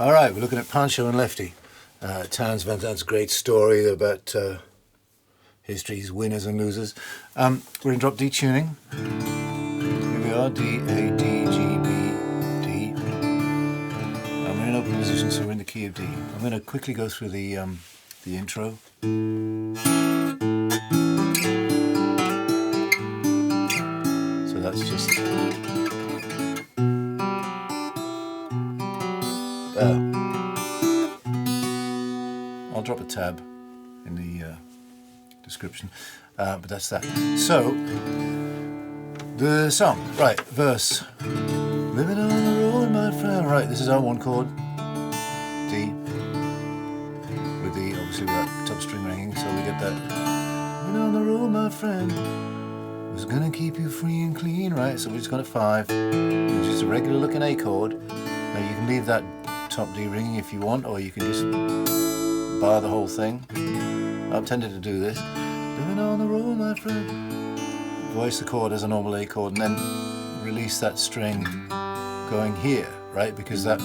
All right, we're looking at Pancho and Lefty. Townes Van Zandt's great story about history's winners and losers. We're in drop D tuning. Here we are, D, A, D, G, B, D. And we're in open position, so we're in the key of D. I'm going to quickly go through the intro. So that's just... I'll drop a tab in the description, but that's that. So, the song, right, verse. Living on the road, my friend. Right, this is our one chord, D, with the, obviously with that top string ringing, so we get that. Living on the road, my friend, was gonna keep you free and clean, right? So we just got a 5, which is a regular looking A chord. Now you can leave that top D ringing if you want, or you can just bar the whole thing. I've tended to do this. Living on the road, my friend. Voice the chord as a normal A chord, and then release that string going here, right? Because that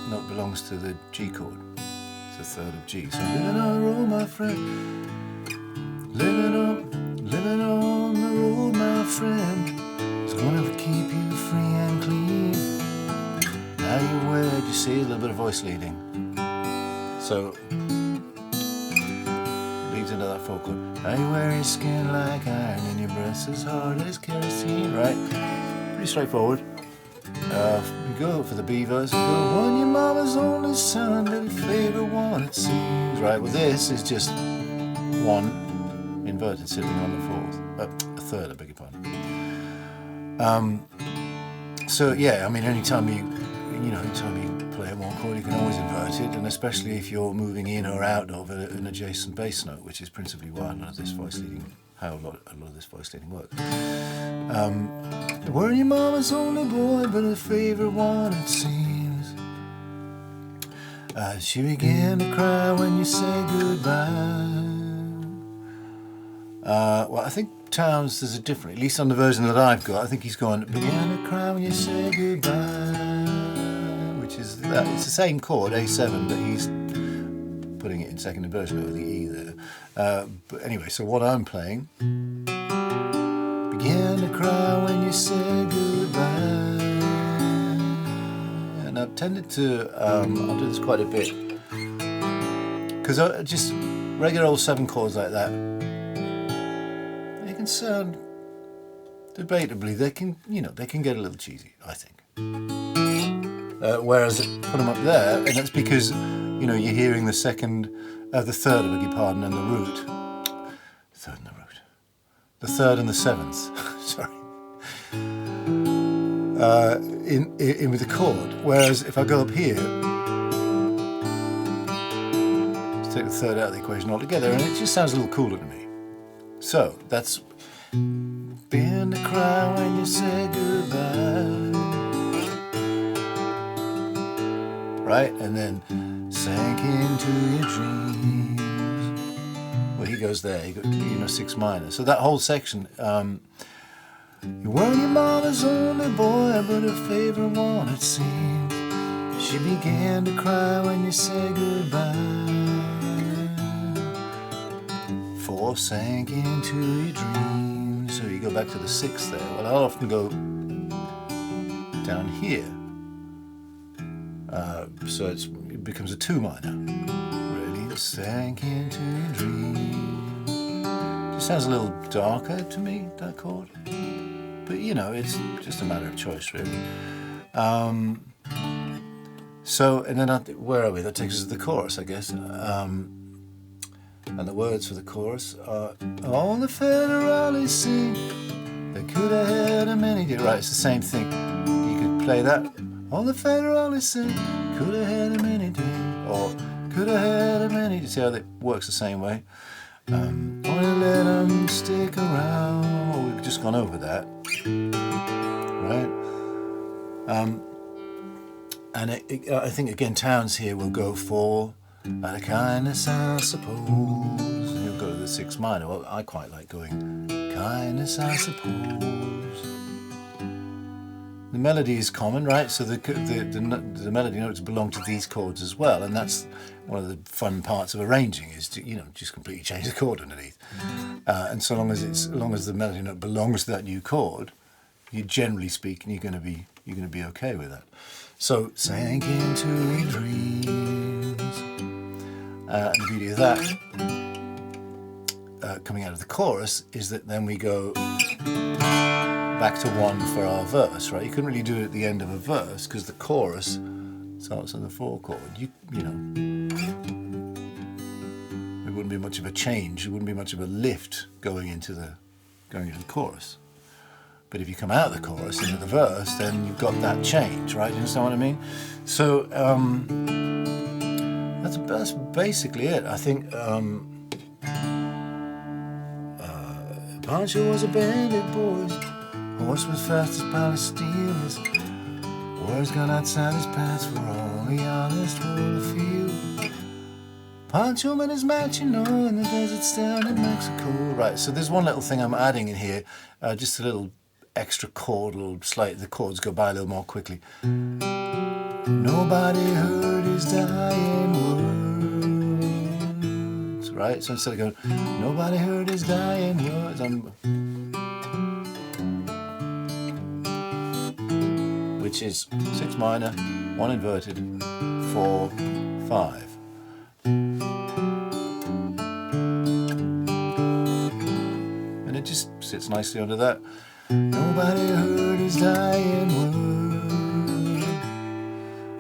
note belongs to the G chord. It's a third of G. So living on the road, my friend. Living on the road, my friend. It's gonna keep you free and clean. Now you wear, you see, a little bit of voice leading. So leads into that 4 chord. Now you wear your skin like iron and your breasts as hard as kerosene, right? Pretty straightforward. You go for the B verse. Go, one your mama's only son, little favorite one it seems. Right, well this is just 1 inverted sitting on the 4th, a third, I beg your pardon. So yeah, I mean, anytime you play a 1 chord, you can always invert it, and especially if you're moving in or out of an adjacent bass note, which is principally why a lot of this voice leading works. Were your mama's only boy, but her favorite one it seems. She began to cry when you said goodbye. Well, I think Townes there's a different, at least on the version that I've got, I think he's gone, began to cry when you said goodbye, which is that, it's the same chord, A7, but he's putting it in second inversion over the E there. But anyway, so what I'm playing, began to cry when you said goodbye, and I've tended to, I'll do this quite a bit, because just regular old 7 chords like that, can sound, debatably, they can get a little cheesy, I think. Whereas put them up there, and that's because you're hearing the third, I beg your pardon, and the root, the third and the 7th, sorry, in with the chord. Whereas if I go up here, let's take the third out of the equation altogether, and it just sounds a little cooler to me. So that's been to cry when you say goodbye, right? And then sank into your dreams. Well, he goes there. He got 6 minor. So that whole section. You were your mama's only boy, but her favorite one it seems. She began to cry when you said goodbye. 4 sank into your dreams. So you go back to the 6th there. Well, I'll often go down here. So it becomes a 2 minor. Really sank into your dreams. It sounds a little darker to me, that chord. But it's just a matter of choice, really. So, and then where are we? That takes us to the chorus, I guess. And the words for the chorus are, all the federales sing, they could have had a many days. Right, it's the same thing. You could play that. All the federales sing, could have had a many days, or could have had a many days. See how that works the same way. Wanna let them stick around. Well, we've just gone over that, right? And I think again, Townes here will go for out of kindness, I suppose. He'll go to the 6 minor. Well, I quite like going kindness, I suppose. The melody is common, right? So the melody notes belong to these chords as well, and that's one of the fun parts of arranging, is to, you know, just completely change the chord underneath. And so long as the melody note belongs to that new chord, you generally speaking you're going to be okay with that. So sank into dreams, and the beauty of that, coming out of the chorus, is that then we go back to 1 for our verse, right? You couldn't really do it at the end of a verse because the chorus starts on the 4 chord. You know, it wouldn't be much of a change. It wouldn't be much of a lift going into the chorus. But if you come out of the chorus into the verse, then you've got that change, right? You understand what I mean? So that's basically it. I think Pancho was a bandit, boys. Horse was fast as Palestinians. Words gone outside his pants for all the honest world to feel. Pancho met his match, you know, in the deserts down in Mexico. Right, so there's one little thing I'm adding in here, just a little extra chord, the chords go by a little more quickly. Nobody heard his dying words, right? So instead of going, nobody heard his dying words, which is 6 minor, 1 inverted, 4, 5. And it just sits nicely under that. Nobody heard his dying word.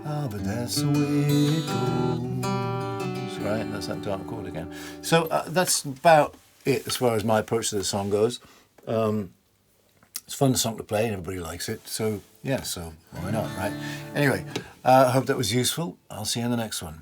Ah, but that's the way it goes. Right, that's that dark chord again. So that's about it as far as my approach to the song goes. It's a fun song to play and everybody likes it. So yeah, so why not, right? Anyway, I hope that was useful. I'll see you in the next one.